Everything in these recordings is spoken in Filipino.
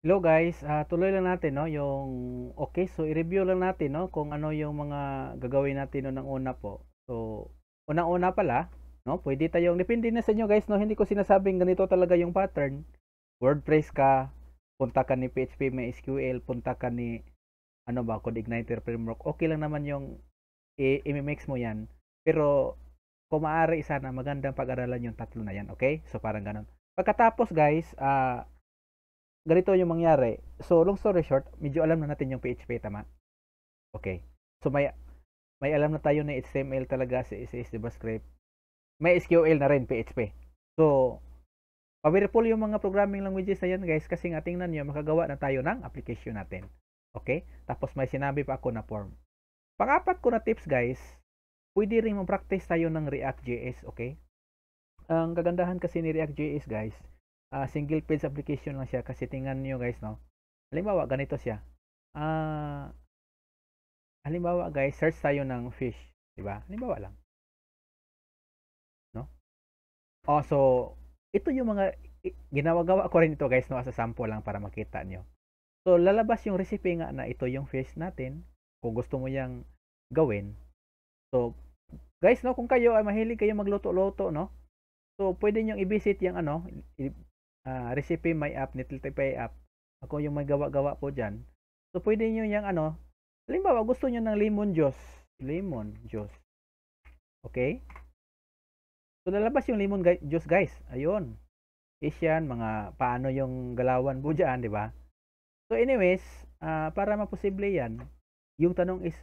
Hello guys, tuloy lang natin 'no, yung okay, so i-review lang natin 'no, kung ano yung mga gagawin natin unang-una po. So, unang-una pala 'no, puwede tayong depende na sa inyo guys 'no, hindi ko sinasabing ganito talaga yung pattern. WordPress ka, punta ka ni PHP MySQL, punta ka ni ano ba, CodeIgniter framework, okay lang naman yung imi-mix mo 'yan. Pero kung maaari sana magandang pag-aralan yung tatlo na 'yan, okay? So, parang gano'n. Pagkatapos guys, ganito yung mangyari. So, long story short, medyo alam na natin yung PHP, tama? Okay. So, may alam na tayo na HTML talaga, CSS, JavaScript. May SQL na rin, PHP. So, powerful yung mga programming languages na yan, guys, kasi nga tingnan nyo, makagawa na tayo ng application natin. Okay? Tapos may sinabi pa ako na form. Pang-apat ko na tips, guys, pwede rin mag-practice tayo ng React.js, okay? Ang kagandahan kasi ni React.js, guys, single page application lang siya kasi tingnan nyo, guys, no? Halimbawa, ganito siya. Ah, halimbawa guys, search tayo ng fish, 'di ba? Halimbawa lang, no? Oh, so ito yung mga ginawa-gawa ko rin ito guys, no, as a sample lang para makita nyo. So lalabas yung recipe nga na ito yung fish natin kung gusto mo yang gawin. So guys, no, kung kayo ay mahilig kayo magluto-luto, no? So pwede niyo i-visit yung ano, recipe my app, Netlify app. Ako yung may gawa-gawa po diyan. So pwede niyo yang ano, halimbawa gusto niyo ng lemon juice. Okay? So lalabas yung lemon juice guys. Ayun. Is yan mga paano yung galawan po diyan, 'di ba? So anyways, para maposible yan, yung tanong is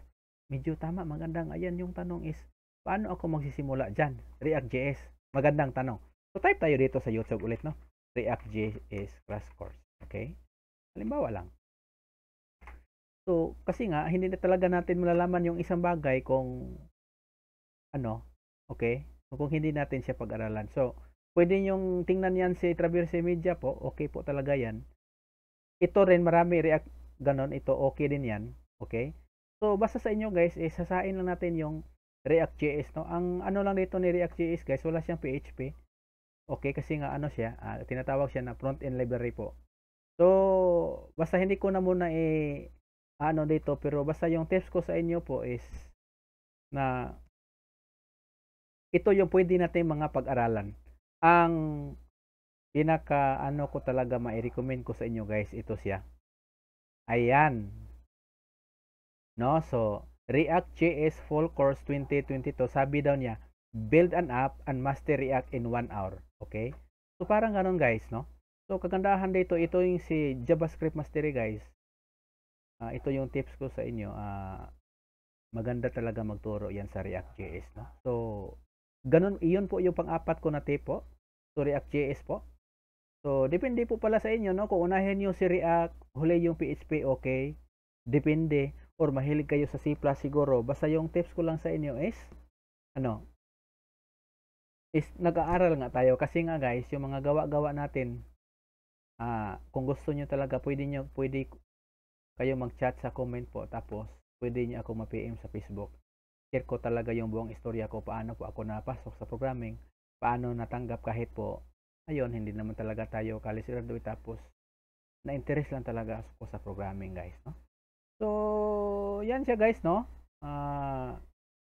medyo tama, magandang ayan yung tanong is paano ako magsisimula diyan? React.js. Magandang tanong. So type tayo dito sa YouTube ulit, no? React.js crash course. Okay? Halimbawa lang. So kasi nga hindi na talaga natin malalaman yung isang bagay kung ano, okay? Kung hindi natin siya pag-aralan. So, pwede niyong tingnan yan si Traverse Media po, okay po talaga yan. Ito rin marami react ganon, ito okay din yan, okay? So, basta sa inyo guys, sasain lang natin yung React.js, no? Ang ano lang dito ni React.js guys, wala siyang PHP. Okay, kasi nga ano siya, tinatawag siya na front-end library po. So, basta hindi ko na muna ano dito, pero basta yung tips ko sa inyo po is na ito yung pwede natin mga pag-aralan. Ang pinaka-ano ko talaga mai-recommend ko sa inyo guys, ito siya. Ayan, 'no. So, React.js Full Course 2022, sabi daw niya, "Build an app and master React in 1 hour." Okay? So, parang gano'n guys, 'no. So, kagandahan dito, ito yung si JavaScript Mastery guys. Ito yung tips ko sa inyo, maganda talaga magturo 'yan sa React.js, 'no. So, gano'n, iyon po yung pang-apat ko na tip po, so React.js po. So, depende po pala sa inyo, no? Kung unahin nyo si React, huli yung PHP, okay? Depende. Or mahilig kayo sa C++ siguro. Basta yung tips ko lang sa inyo is, ano, is nag-aaral nga tayo. Kasi nga guys, yung mga gawa-gawa natin, kung gusto nyo talaga, pwede kayo mag-chat sa comment po. Tapos, pwede nyo ako ma-PM sa Facebook. Share ko talaga yung buong istorya ko, paano po ako napasok sa programming, paano natanggap kahit po, ayun, hindi naman talaga tayo college graduate, tapos na-interest lang talaga ako sa programming guys, no? So, yan siya guys, no?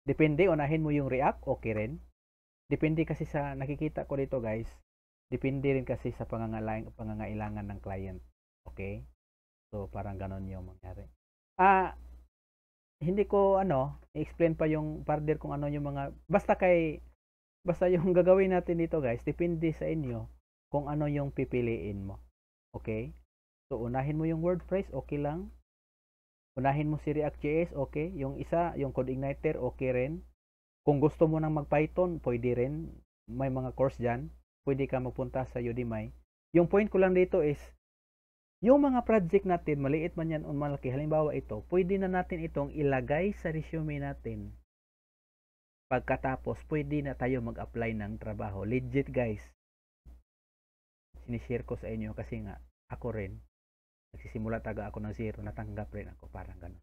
Depende, unahin mo yung React, okay rin. Depende kasi sa nakikita ko dito guys, depende rin kasi sa pangangailangan ng client. Okay? So, parang ganon yung mangyari. Ah, hindi ko ano, i-explain pa yung further kung ano yung mga, basta yung gagawin natin dito guys, depende sa inyo kung ano yung pipiliin mo. Okay? So, unahin mo yung WordPress, okay lang. Unahin mo si React.js, okay. Yung isa, yung CodeIgniter, okay rin. Kung gusto mo nang mag-Python, pwede rin. May mga course dyan. Pwede ka magpunta sa Udemy. Yung point ko lang dito is, yung mga project natin, maliit man yan o malaki, halimbawa ito, pwede na natin itong ilagay sa resume natin. Pagkatapos, pwede na tayo mag-apply ng trabaho. Legit guys. Sinishare ko sa inyo kasi nga, ako rin. Nagsisimula taga ako ng zero, natanggap rin ako, parang ganun.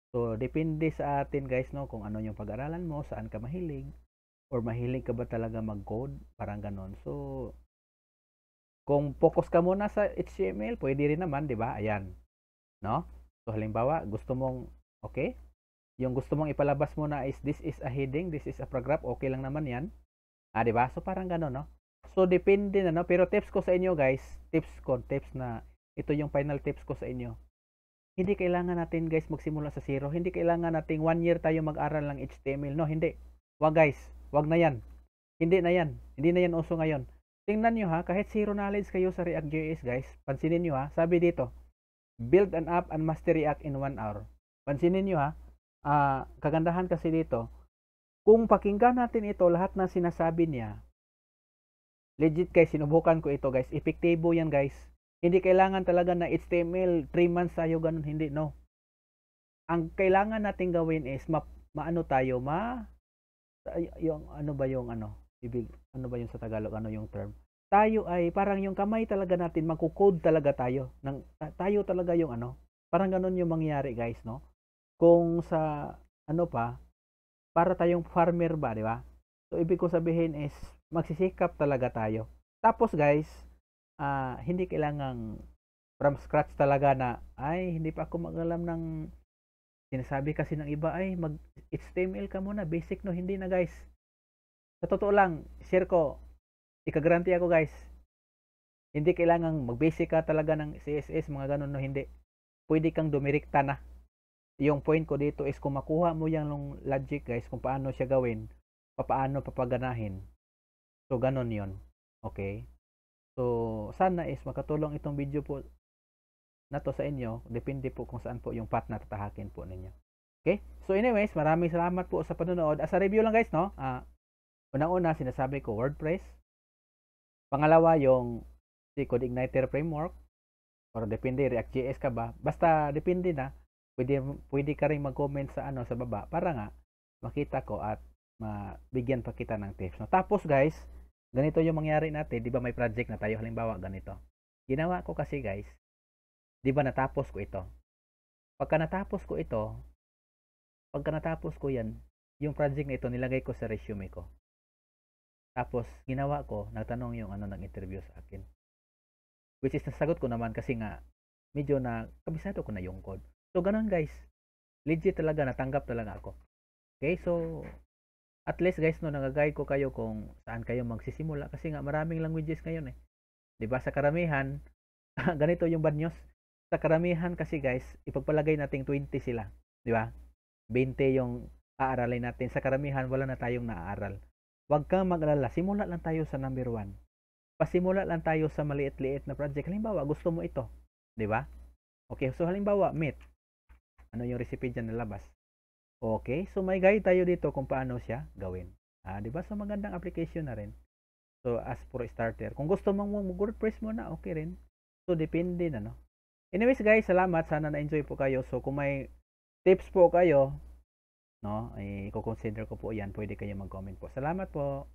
So, depende sa atin guys, no, kung ano yung pag-aralan mo, saan ka mahilig, or mahilig ka ba talaga mag-code, parang ganon. So, Kung focus ka muna sa HTML, pwede rin naman, 'di ba? Ayan, no? So halimbawa, gusto mong okay, yung gusto mong ipalabas muna is this is a heading, this is a paragraph, okay lang naman 'yan. 'Di ba? So parang gano'n, no? So depende na, no? Pero tips ko sa inyo, guys, tips na ito yung final tips ko sa inyo. Hindi kailangan natin, guys, magsimula sa zero. Hindi kailangan nating 1 year tayo mag-aral ng HTML, no? Hindi. Wag, guys. Wag na 'yan. Hindi na 'yan. Hindi na 'yan uso ngayon. Tingnan niyo, ha, kahit zero knowledge kayo sa React.js, guys. Pansinin niyo, ha. Sabi dito, build an app and master React in 1 hour. Pansinin niyo, ha. Kagandahan kasi dito, kung pakinggan natin ito, lahat ng sinasabi niya, legit, guys, sinubukan ko ito, guys. Epektibo yan, guys. Hindi kailangan talaga na HTML 3 months tayo ganun, hindi, no. Ang kailangan natin gawin is maano tayo, yung ano ba yung ano ba yung sa Tagalog, ano yung term? Tayo ay parang yung kamay talaga natin, magko-code talaga tayo. Tayo talaga yung ano, parang ganun yung mangyayari, guys, no. Kung sa ano pa, para tayong farmer ba, di ba? So ibig ko sabihin is magsisikap talaga tayo. Tapos, guys, hindi kailangang from scratch talaga na ay hindi pa ako mag-alam ng sinasabi kasi ng iba ay mag HTML ka muna, basic, no. Hindi na, guys. Sa totoo lang, share ko, ika-guarantee ako, guys. Hindi kailangang mag-basic ka talaga ng CSS, mga ganun, no. Hindi. Pwede kang dumirekta na. Yung point ko dito is kung makuha mo yung logic, guys, kung paano siya gawin, paano papaganahin. So ganun 'yon. Okay? So sana is makatulong itong video po na to sa inyo. Depende po kung saan po yung path na tatahakin po ninyo. Okay? So anyways, maraming salamat po sa panonood. As a review lang, guys, no? Unang-una sinasabi ko WordPress. Pangalawa yung si CodeIgniter framework, or depende React.js ka ba? Basta depende na. Pwede ka ring mag-comment sa sa baba para nga makita ko at mabigyan pa kita ng tips. No? Tapos, guys, ganito yung mangyari natin. Di ba may project na tayo, halimbawa ganito. Ginawa ko kasi, guys, di ba natapos ko ito. Pagka natapos ko yan, yung project na ito nilagay ko sa resume ko. Tapos ginawa ko, nagtanong yung nag-interview sa akin. Which is nasagot ko naman kasi nga medyo na kabisado ko na yung code. So ganun, guys. Legit talaga, natanggap talaga ako. Okay, so at least, guys, no, nag-guide ko kayo kung saan kayo magsisimula kasi nga maraming languages ngayon eh. 'Di ba? Sa karamihan, ganito yung bad news. Sa karamihan kasi, guys, ipagpalagay nating 20 sila, 'di ba? 20 yung aaralin natin. Sa karamihan wala na tayong naaaral. Huwag kang mag-alala, simula lang tayo sa number 1. Pasimula lang tayo sa maliit-liit na project. Halimbawa, gusto mo ito, 'di ba? Okay, so halimbawa, meat. Ano yung recipe diyan na labas? Okay, so may guide tayo dito kung paano siya gawin. 'Di ba? So magandang application na rin. So as for starter, kung gusto mong mag-WordPress muna, okay rin. So depende na, no. Anyways, guys, salamat. Sana na-enjoy po kayo. So kung may tips po kayo, no, ay i-consider ko po 'yan. Pwede kayo mag-comment po. Salamat po.